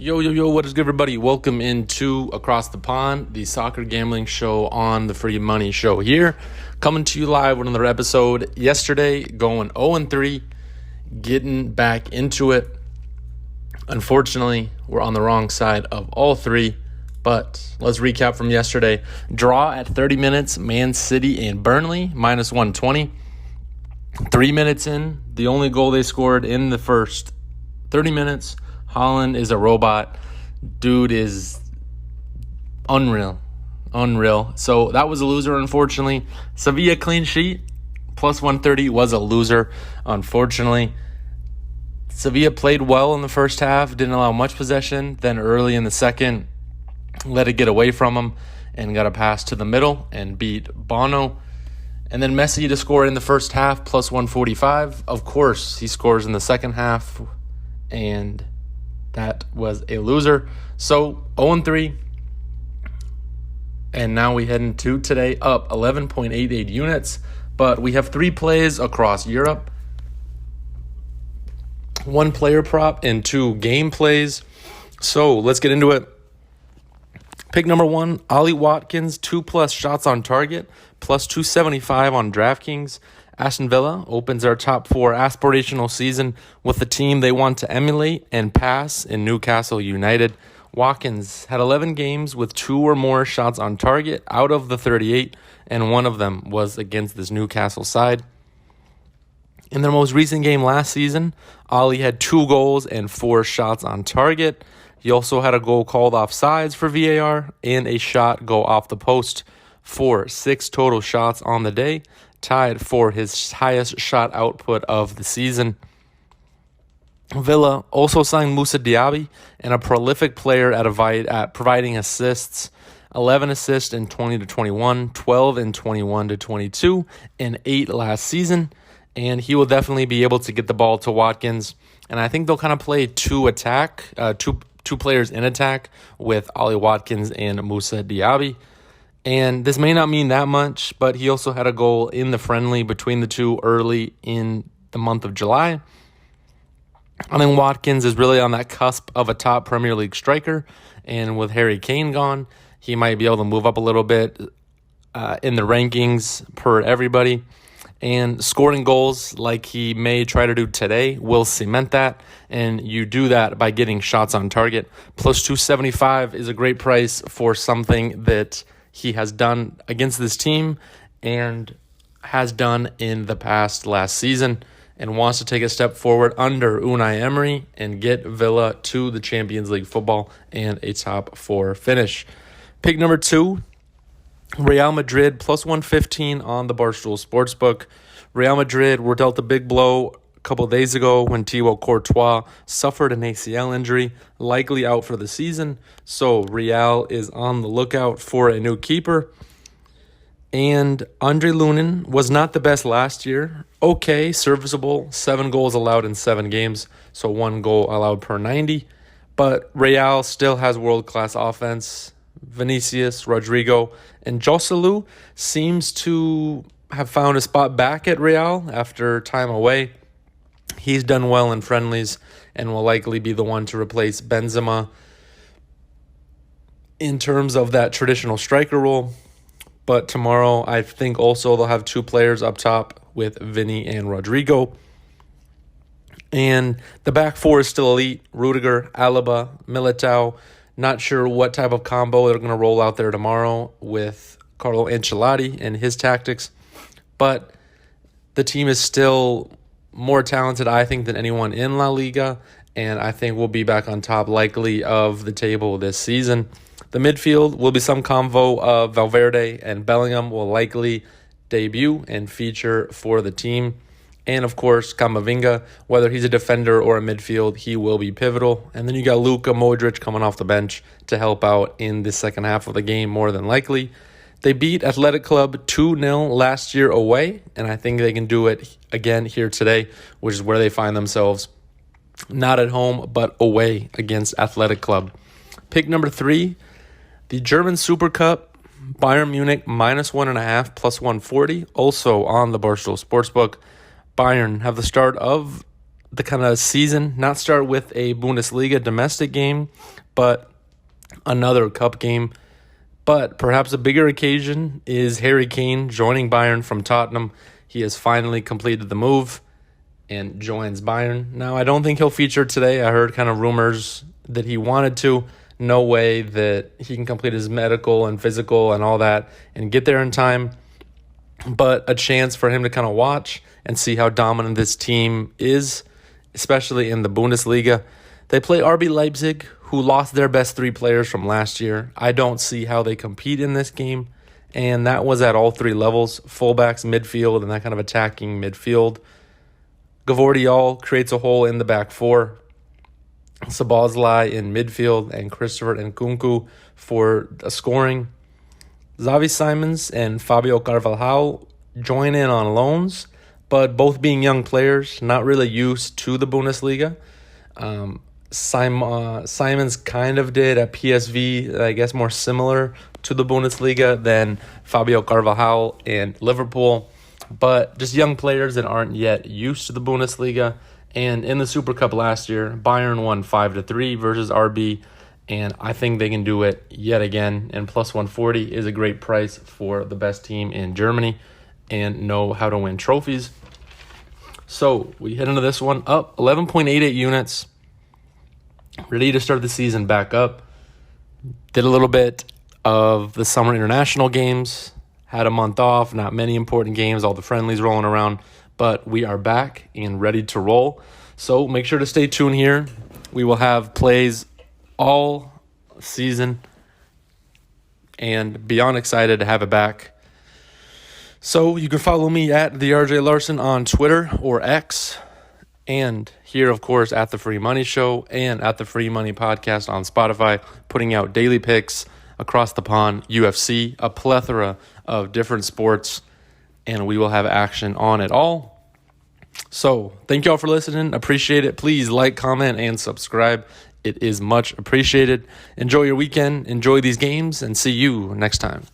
Yo, what is good, everybody? Welcome into Across the Pond, the soccer gambling show on the Free Money Show here. Coming to you live with another episode. Yesterday, going 0-3, getting back into it. Unfortunately, we're on the wrong side of all three, but let's recap from yesterday. Draw at 30 minutes, Man City and Burnley, minus 120. 3 minutes in, the only goal they scored in the first 30 minutes, Holland is a robot. Dude is unreal. So that was a loser, unfortunately. Sevilla clean sheet, plus 130 was a loser, unfortunately. Sevilla played well in the first half, didn't allow much possession. Then early in the second, let it get away from them and got a pass to the middle and beat Bono. And then Messi to score in the first half, plus 145. Of course, he scores in the second half, and that was a loser. So 0-3. And now we head into today up 11.88 units. But we have 3 plays across Europe. 1 player prop and 2 game plays. So let's get into it. Pick number 1, Ollie Watkins, 2+ shots on target, plus 275 on DraftKings. Aston Villa opens our top 4 aspirational season with the team they want to emulate and pass in Newcastle United. Watkins had 11 games with 2 or more shots on target out of the 38, and one of them was against this Newcastle side. In their most recent game last season, Ollie had 2 goals and 4 shots on target. He also had a goal called offsides for VAR and a shot go off the post for 6 total shots on the day, tied for his highest shot output of the season. Villa also signed Moussa Diaby, and a prolific player at providing assists. 11 assists in 20-21, 12 in 21-22, and 8 last season. And he will definitely be able to get the ball to Watkins. And I think they'll kind of play two players in attack with Ollie Watkins and Moussa Diaby. And this may not mean that much, but he also had a goal in the friendly between the two early in the month of July. I think Watkins is really on that cusp of a top Premier League striker. And with Harry Kane gone, he might be able to move up a little bit in the rankings per everybody. And scoring goals like he may try to do today will cement that. And you do that by getting shots on target. Plus 275 is a great price for something that he has done against this team and has done in the past last season, and wants to take a step forward under Unai Emery and get Villa to the Champions League football and a top 4 finish. Pick number 2, Real Madrid, plus 115 on the Barstool Sportsbook. Real Madrid were dealt a big blow a couple of days ago when Thibaut Courtois suffered an ACL injury, likely out for the season. So Real is on the lookout for a new keeper. And Andre Lunin was not the best last year. Okay, serviceable, 7 goals allowed in 7 games, so 1 goal allowed per 90. But Real still has world-class offense. Vinicius, Rodrigo, and Joselu seems to have found a spot back at Real after time away. He's done well in friendlies and will likely be the one to replace Benzema in terms of that traditional striker role. But tomorrow, I think also they'll have 2 players up top with Vinny and Rodrigo. And the back 4 is still elite. Rudiger, Alaba, Militao. Not sure what type of combo they're going to roll out there tomorrow with Carlo Ancelotti and his tactics. But the team is still more talented, I think, than anyone in La Liga. And I think we'll be back on top likely of the table this season. The midfield will be some convo of Valverde, and Bellingham will likely debut and feature for the team. And, of course, Camavinga, whether he's a defender or a midfield, he will be pivotal. And then you got Luka Modric coming off the bench to help out in the second half of the game more than likely. They beat Athletic Club 2-0 last year away, and I think they can do it again here today, which is where they find themselves. Not at home, but away against Athletic Club. Pick number 3, the German Super Cup, Bayern Munich minus 1.5 plus 140, also on the Barstool Sportsbook. Bayern have the start of the kind of season not start with a Bundesliga domestic game, but another cup game. But perhaps a bigger occasion is Harry Kane joining Bayern from Tottenham. He has finally completed the move and joins Bayern. Now, I don't think he'll feature today. I heard kind of rumors that he wanted to. No way that he can complete his medical and physical and all that and get there in time. But a chance for him to kind of watch and see how dominant this team is, especially in the Bundesliga. They play RB Leipzig, who lost their best 3 players from last year. I don't see how they compete in this game. And that was at all 3 levels, fullbacks, midfield, and that kind of attacking midfield. Gvardiol creates a hole in the back 4. Szoboszlai in midfield and Christopher Nkunku for scoring. Xavi Simons and Fabio Carvalhal join in on loans, but both being young players, not really used to the Bundesliga. Simons kind of did at PSV, I guess more similar to the Bundesliga than Fabio Carvalhal and Liverpool, but just young players that aren't yet used to the Bundesliga. And in the Super Cup last year, Bayern won 5-3 versus RB, and I think they can do it yet again. And plus 140 is a great price for the best team in Germany and know how to win trophies. So we head into this one up 11.88 units, ready to start the season back up. Did a little bit of the summer international games, had a month off, not many important games, all the friendlies rolling around, but we are back and ready to roll. So make sure to stay tuned here. We will have plays all season and beyond excited to have it back. So you can follow me at the RJ Larson on Twitter or X, and here, of course, at the Free Money Show and at the Free Money Podcast on Spotify, putting out daily picks across the pond, UFC, a plethora of different sports, and we will have action on it all. So thank you all for listening. Appreciate it. Please like, comment, and subscribe. It is much appreciated. Enjoy your weekend. Enjoy these games, and see you next time.